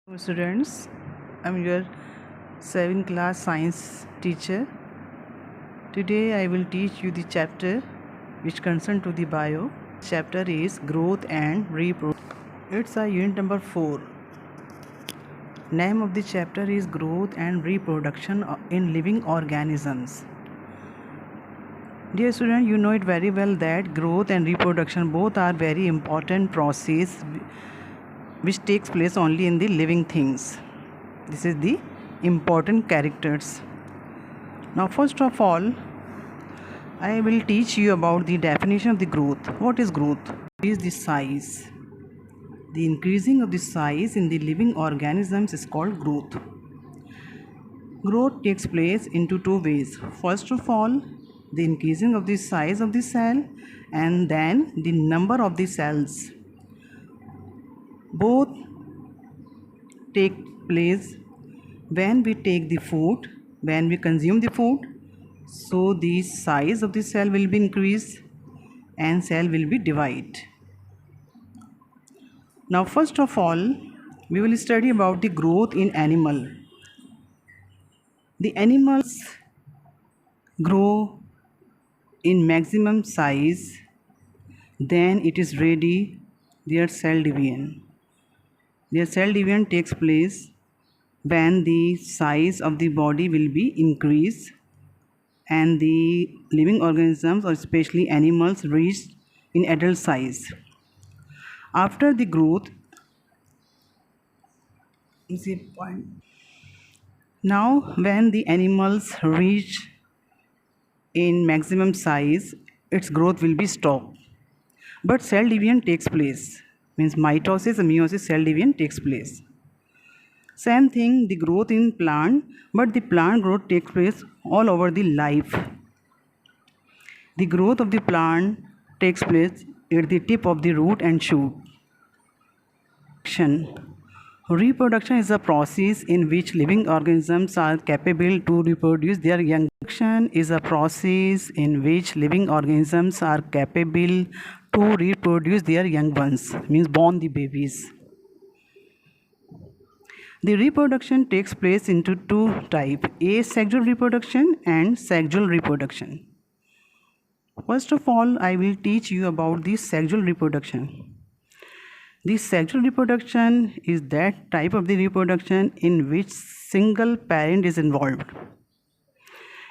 Hello students, I'm your 7th class science teacher. Today I will teach you the chapter which concern to the bio. Chapter is growth and reproduction. It's a unit number 4. Name of the chapter is growth and reproduction in living organisms. Dear student, you know it very well that growth and reproduction both are very important process which takes place only in the living things. This is the important characters. Now first of all, I will teach you about the definition of the growth. What is growth? It is the size. The increasing of the size in the living organisms is called growth. Growth takes place into two ways. First of all, the increasing of the size of the cell and then the number of the cells. Both take place when we take the food, when we consume the food. So the size of the cell will be increased and cell will be divided. Now first of all, we will study about the growth in animal. The animals grow in maximum size, then it is ready their cell division. Their cell division takes place when the size of the body will be increased and the living organisms or especially animals reach in adult size. After the growth, now when the animals reach in maximum size, its growth will be stopped. But cell division takes place, means mitosis and meiosis, cell division takes place. Same thing, the growth in plant, but the plant growth takes place all over the life. The growth of the plant takes place at the tip of the root and shoot. Reproduction is a process in which living organisms are capable to reproduce their young. Reproduction is a process in which living organisms are capable to reproduce their young ones, means born the babies. The reproduction takes place into two types, asexual reproduction and sexual reproduction. First of all, I will teach you about the sexual reproduction. The sexual reproduction is that type of the reproduction in which single parent is involved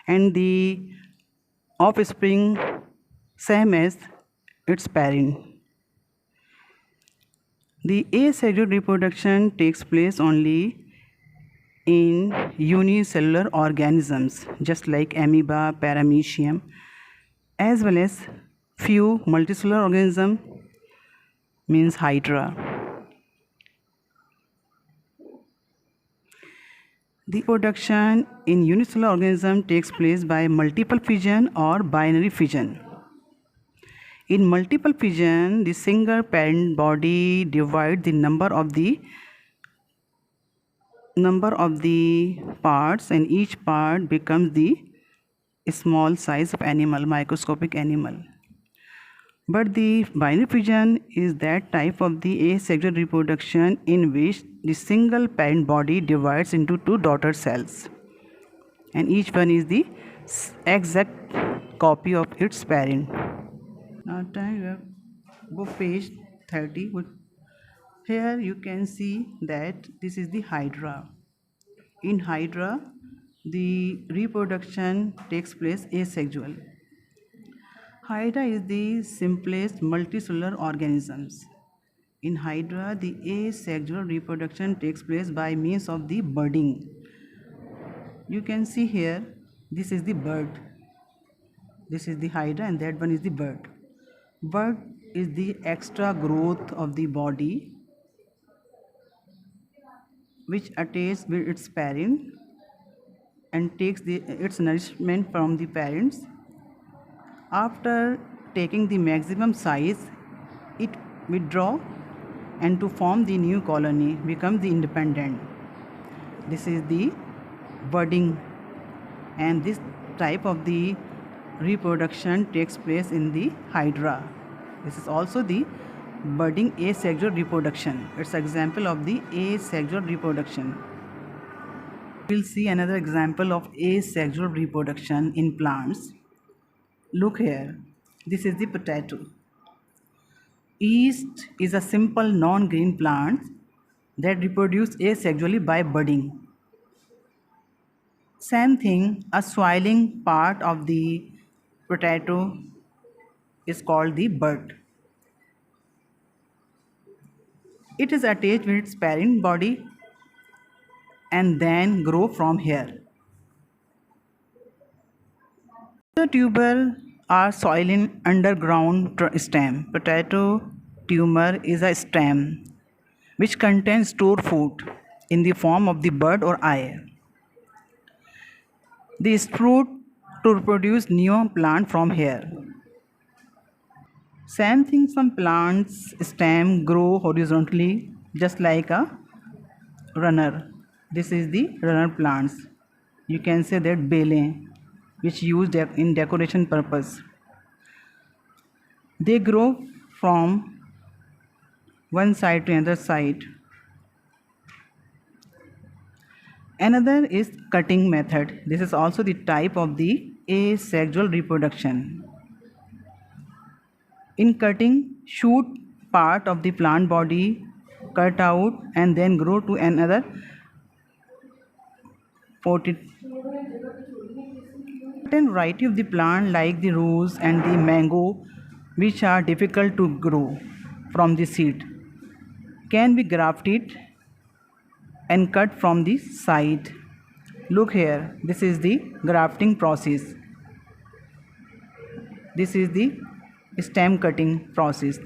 and the offspring same as its parent. The asexual reproduction takes place only in unicellular organisms just like amoeba, paramecium, as well as few multicellular organisms, means hydra. The reproduction in unicellular organism takes place by multiple fission or binary fission. In multiple fission, the single parent body divides the number of the parts and each part becomes the small size of animal, microscopic animal. But the binary fission is that type of the asexual reproduction in which the single parent body divides into two daughter cells and each one is the exact copy of its parent. Now turn your book page 30. Here you can see that this is the hydra. In hydra, the reproduction takes place asexual. Hydra is the simplest multicellular organisms. In hydra, the asexual reproduction takes place by means of the budding. You can see here, this is the bud. This is the hydra and that one is the bud. Bud is the extra growth of the body which attaches with its parent and takes its nourishment from the parents. After taking the maximum size, it withdraw and to form the new colony, become the independent. This is the budding and this type of the reproduction takes place in the hydra. This is also the budding asexual reproduction. It's an example of the asexual reproduction. We'll see another example of asexual reproduction in plants. Look here, this is the potato. Yeast is a simple non-green plant that reproduce asexually by budding. Same thing, a swelling part of the potato is called the bud. It is attached with its parent body and then grow from here. The tuber are soiling underground stem. Potato tumor is a stem which contains stored food in the form of the bud or eye. The sprout to produce new plant from here. Same thing, some plants stem grow horizontally just like a runner. This is the runner plants. You can say that bele, which used in decoration purpose. They grow from one side to another side. Another is cutting method. This is also the type of the asexual reproduction. In cutting, shoot part of the plant body, cut out and then grow to another 40. Certain variety of the plant like the rose and the mango, which are difficult to grow from the seed, can be grafted and cut from the side. Look here, this is the grafting process. This is the stem cutting process.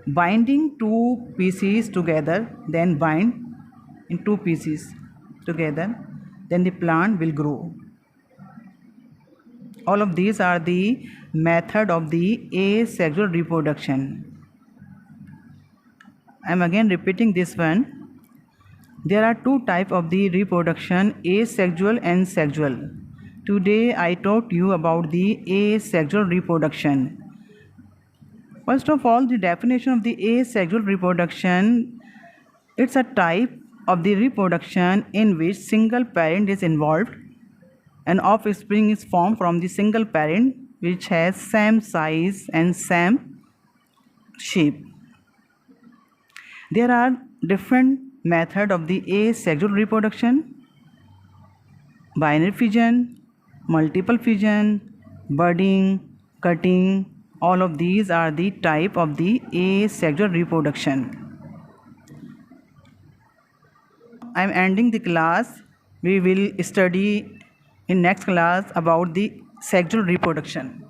Binding two pieces together, then bind in two pieces together, then the plant will grow. All of these are the method of the asexual reproduction. I am again repeating this one. There are two types of the reproduction, asexual and sexual. Today I taught you about the asexual reproduction. First of all, the definition of the asexual reproduction, it's a type of the reproduction in which single parent is involved and offspring is formed from the single parent which has same size and same shape. There are different methods of the asexual reproduction: binary fission, multiple fission, budding, cutting. All of these are the type of the asexual reproduction. I am ending the class. We will study in next class about the sexual reproduction.